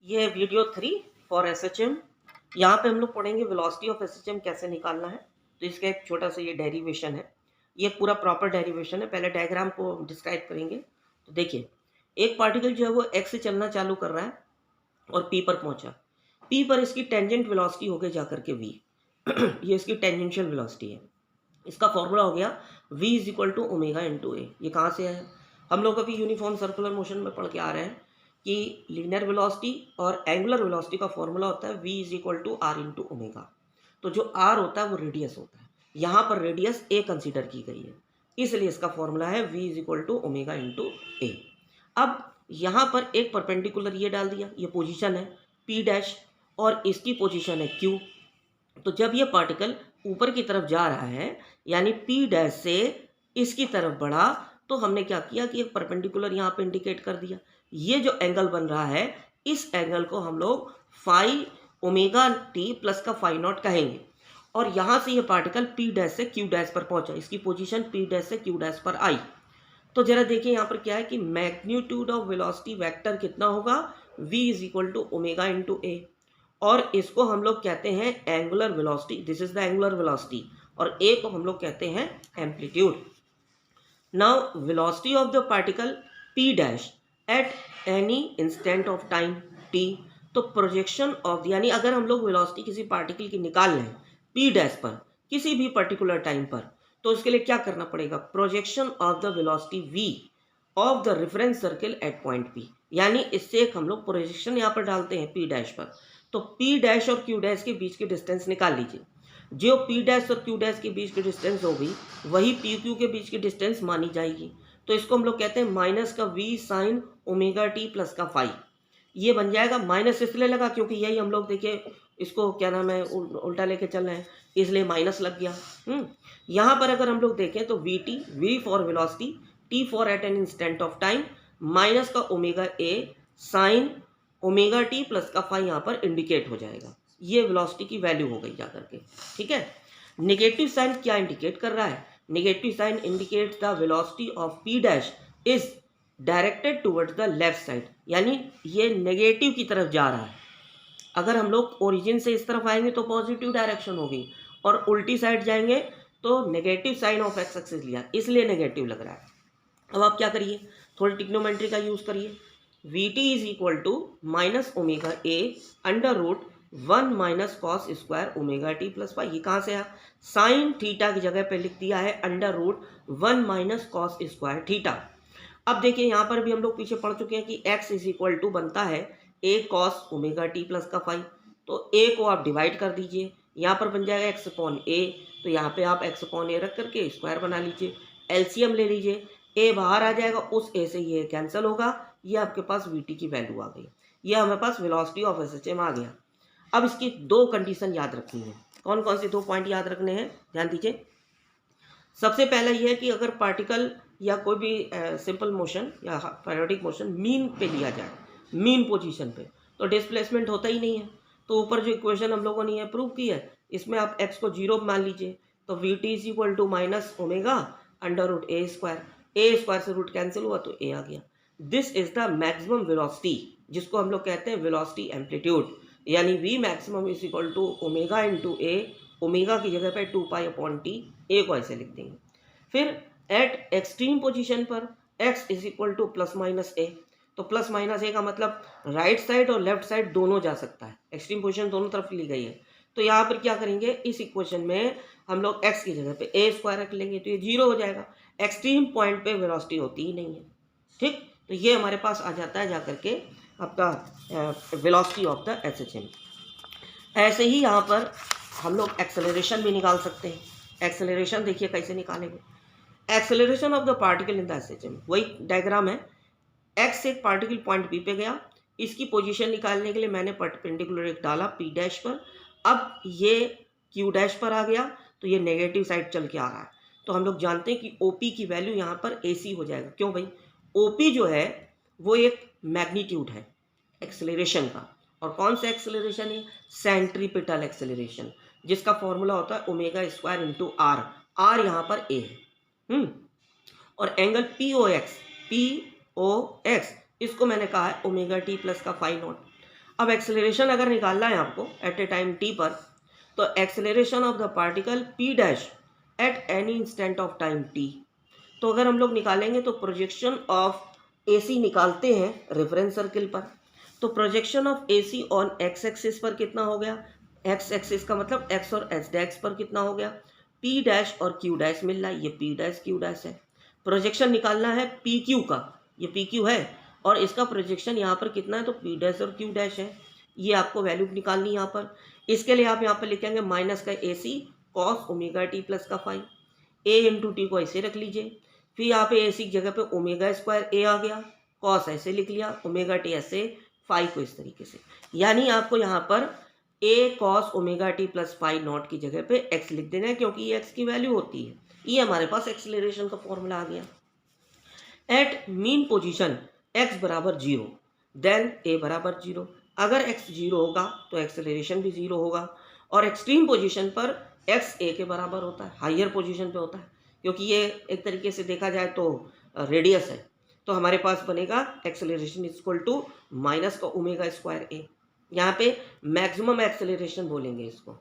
ये video 3 for SHM. यहाँ पे हम लोग पढ़ेंगे वेलोसिटी ऑफ एसएचएम कैसे निकालना है। तो इसका एक छोटा सा ये डेरिवेशन है, ये पूरा प्रॉपर डेरिवेशन है। पहले डायग्राम को डिस्क्राइब करेंगे। तो देखिए, एक पार्टिकल जो है वो एक्स से चलना चालू कर रहा है और पी पर पहुंचा। पी पर इसकी टेंजेंट वेलोसिटी हो गई जाकर के वी ये इसकी टेंजेंशियल वेलोसिटी है। इसका फॉर्मूला हो गया v is equal to omega into A. ये कहाँ से है? हम लोग अभी यूनिफॉर्म सर्कुलर मोशन में पढ़ के आ रहे हैं कि लीनियर वेलोसिटी और एंगुलर वेलोसिटी का फॉर्मूला होता है v is equal to r into omega. तो जो r होता है वो रेडियस होता है। यहाँ पर रेडियस a कंसीडर की गई है, इसलिए इसका फॉर्मूला है v is equal to omega into A. अब यहाँ पर एक परपेंडिकुलर ये डाल दिया, ये पोजीशन है p डैश और इसकी पोजीशन है q। तो जब ये पार्टिकल ऊपर की तरफ जा रहा है यानी P डैश से इसकी तरफ बढ़ा, तो हमने क्या किया कि एक परपेंडिकुलर यहाँ पे इंडिकेट कर दिया। ये जो एंगल बन रहा है, इस एंगल को हम लोग फाई ओमेगा टी प्लस का फाई नॉट कहेंगे। और यहाँ से ये पार्टिकल P डैश से Q डैश पर पहुंचा, इसकी पोजीशन P डैश से Q डैश पर आई। तो जरा देखिए यहाँ पर क्या है कि मैग्नीट्यूड ऑफ वेलोसिटी वेक्टर कितना होगा, v is equal to omega into A. और इसको हम लोग कहते हैं angular velocity, this is the angular velocity. और ए को हम लोग कहते हैं amplitude. Now velocity of the particle p dash at any instant of time t। तो प्रोजेक्शन ऑफ यानी अगर हम लोग वेलोसिटी किसी पार्टिकल की निकाल लें p डैश पर किसी भी पर्टिकुलर टाइम पर, तो इसके लिए क्या करना पड़ेगा, projection of the velocity v of the reference circle eight point p। यानी इससे एक हम लोग प्रोजेक्शन यहाँ पर डालते हैं p डैश पर। तो P डैश और Q डैश के बीच की डिस्टेंस निकाल लीजिए। जो P डैश और Q डैश के बीच की डिस्टेंस होगी वही PQ के बीच की डिस्टेंस मानी जाएगी। तो इसको हम लोग कहते हैं माइनस का V sign omega t plus का फाई। ये बन जाएगा, माइनस इसलिए लगा क्योंकि यही हम लोग देखिए इसको क्या नाम है उल्टा लेके चल रहे हैं, इसलिए माइनस लग गया। यहाँ पर अगर हम लोग देखें तो v t, v for velocity, t for at an instant of time, minus का omega A sine omega t plus का फाई यहाँ पर इंडिकेट हो जाएगा। ये वेलोसिटी की वैल्यू हो गई जाकर के, ठीक है। नेगेटिव साइन क्या इंडिकेट कर रहा है? Negative sign indicates the velocity of p dash is directed towards the left side, यानी ये नेगेटिव की तरफ जा रहा है। अगर हम लोग ओरिजिन से इस तरफ आएंगे तो पॉजिटिव डायरेक्शन होगी और उल्टी साइड जाएंगे तो negative sign of x axis लिया, इसलिए नेगेटिव लग रहा है। अब आप क्या करिए, थोड़ी टिग्नोमेट्री का यूज करिए। V t is equal to minus omega a under root 1 minus cos square omega t plus phi. ये कहाँ से आया? साइन थीटा की जगह पे लिख दिया है under root 1 minus cos square theta. अब देखिए यहाँ पर भी हम लोग पीछे पढ़ चुके हैं कि x इज इक्वल टू बनता है a cos omega t plus का फाई। तो a को आप डिवाइड कर दीजिए, यहाँ पर बन जाएगा x अपॉन a। तो यहाँ पे आप x अपॉन a रख करके स्क्वायर बना लीजिए, एलसीएम ले लीजिए, a बाहर आ जाएगा, उस a से ये कैंसिल होगा, ये आपके पास vt की वैल्यू आ गई। ये हमारे पास वेलोसिटी ऑफ एसएचएम आ गया। अब इसकी दो कंडीशन याद रखनी है। कौन कौन से दो पॉइंट याद रखने हैं, ध्यान दीजिए। सबसे पहला यह है कि अगर पार्टिकल या कोई भी सिंपल मोशन या पीरियोडिक मोशन मीन पे लिया जाए, मीन पोजीशन पे, तो डिस्प्लेसमेंट होता ही नहीं है। तो ऊपर जो इक्वेशन हम लोगों ने प्रूव की है, इसमें आप x को 0 मान लीजिए, तो v t is equal to minus omega under root a square से रूट कैंसिल हुआ तो a आ गया। This is the maximum velocity, जिसको हम लोग कहते हैं वेलोसिटी एम्पलीट्यूड, यानी v maximum is equal to omega into a, omega की जगह पे 2 पाई अपॉन टी, ए को ऐसे लिख देंगे। फिर एट एक्सट्रीम पोजीशन पर x is equal to plus minus A. तो प्लस माइनस ए का मतलब राइट साइड और लेफ्ट साइड दोनों जा सकता है, एक्सट्रीम पोजीशन दोनों तरफ ली गई है। तो यहाँ पर क्या करेंगे, इस इक्वेशन में हम लोग x की जगह पे a स्क्वायर रख लेंगे, तो ये 0 हो जाएगा। एक्सट्रीम पॉइंट पे वेलोसिटी होती ही नहीं है, ठीक। तो ये हमारे पास आ जाता है जाकर के आपका वेलोसिटी ऑफ द एसएचएम। ऐसे ही यहाँ पर हम लोग एक्सेलरेशन भी निकाल सकते हैं। एक्सेलरेशन देखिए कैसे निकालेंगे। Acceleration of the particle in the SHM, वही डायग्राम है। एक्स से एक पार्टिकल पॉइंट बी पे गया, इसकी पोजीशन निकालने के लिए मैंने परपेंडिकुलर एक डाला पी डैश पर। अब ये क्यू डैश पर आ गया, तो ये नेगेटिव साइड चल के आ रहा है। तो हम लोग जानते हैं कि ओपी की वैल्यू यहाँ पर एसी हो जाएगा। क्यों भाई? ओपी जो है वो एक मैग्नीट्यूड है एक्सेलरेशन का। और कौन सा एक्सेलरेशन है? सेंट्रीपिटल एक्सेलरेशन, जिसका फॉर्मूला होता है omega square into r. R यहाँ पर ए है। और एंगल पी ओ एक्स, इसको मैंने कहा है ओमेगा टी प्लस का फाई नॉट। अब एक्सेलरेशन अगर निकालना है आपको एट ए टाइम t पर, तो acceleration of the particle p dash at any instant of time t, तो अगर हम लोग निकालेंगे तो प्रोजेक्शन ऑफ AC निकालते हैं रेफरेंस सर्किल पर, तो projection of AC on x axis पर कितना हो गया, x एक्सिस का मतलब x और h डैश पर कितना हो गया, P डैश और Q डैश मिल रहा है, ये P डैश Q डैश है। प्रोजेक्शन निकालना है PQ का, ये PQ है और इसका प्रोजेक्शन यहाँ पर कितना है, तो P डैश और Q डैश है, ये आपको वैल्यू निकालनी है यहाँ पर। इसके लिए आप यहाँ पर लिखेंगे माइनस का AC cos omega t plus का फाई, A इंटू टी को ऐसे रख लीजिए, फिर यहाँ पे AC की जगह पे ओमेगा स्क्वायर A आ गया, कॉस ऐसे लिख लिया, ओमेगा टी ऐसे, फाई को इस तरीके से, यानी आपको यहाँ पर A cos omega t plus phi naught की जगह पे x लिख देना है, क्योंकि ये x की वैल्यू होती है। ये हमारे पास एक्सेलरेशन का फॉर्मूला आ गया। एट मीन पोजीशन x बराबर 0 देन a बराबर 0, अगर x 0 होगा तो एक्सेलरेशन भी 0 होगा, और एक्सट्रीम पोजीशन पर x a के बराबर होता है, हायर पोजीशन पे होता है, क्योंकि ये एक तरीके से देखा जाए तो रेडियस है, तो हमारे पास बनेगा एक्सेलरेशन इक्वल टू माइनस का ओमेगा स्क्वायर a, यहाँ पे मैक्सिमम एक्सेलरेशन बोलेंगे इसको,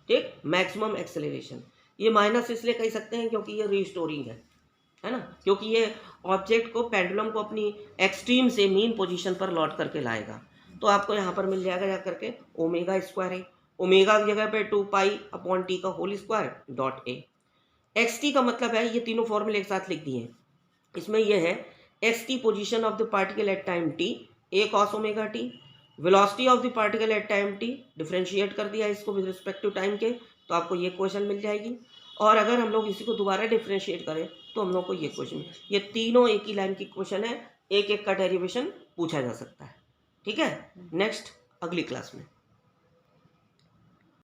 ठीक, मैक्सिमम एक्सेलरेशन। ये माइनस इसलिए कह सकते हैं क्योंकि ये रिस्टोरिंग है ना, क्योंकि ये ऑब्जेक्ट को, पेंडुलम को अपनी एक्सट्रीम से मीन पोजीशन पर लौट करके लाएगा। तो आपको यहाँ पर मिल जाएगा जा करके ओमेगा स्क्वायर है, ओमेगा की जगह पे 2 पाई अपॉन टी का whole square dot a. X t का मतलब है, ये तीनों फॉर्मूले एक साथ लिख दिए हैं, इसमें यह है x T position of the particle at time T, A cos omega T, velocity of the particle at time T, differentiate कर दिया इसको विद रिस्पेक्ट टू टाइम के, तो आपको ये क्वेश्चन मिल जाएगी। और अगर हम लोग इसी को दोबारा डिफरेंशिएट करें तो हम लोग को ये क्वेश्चन, ये तीनों एक ही लाइन की क्वेश्चन है, एक एक का डेरिवेशन पूछा जा सकता है। ठीक है, नेक्स्ट अगली क्लास में।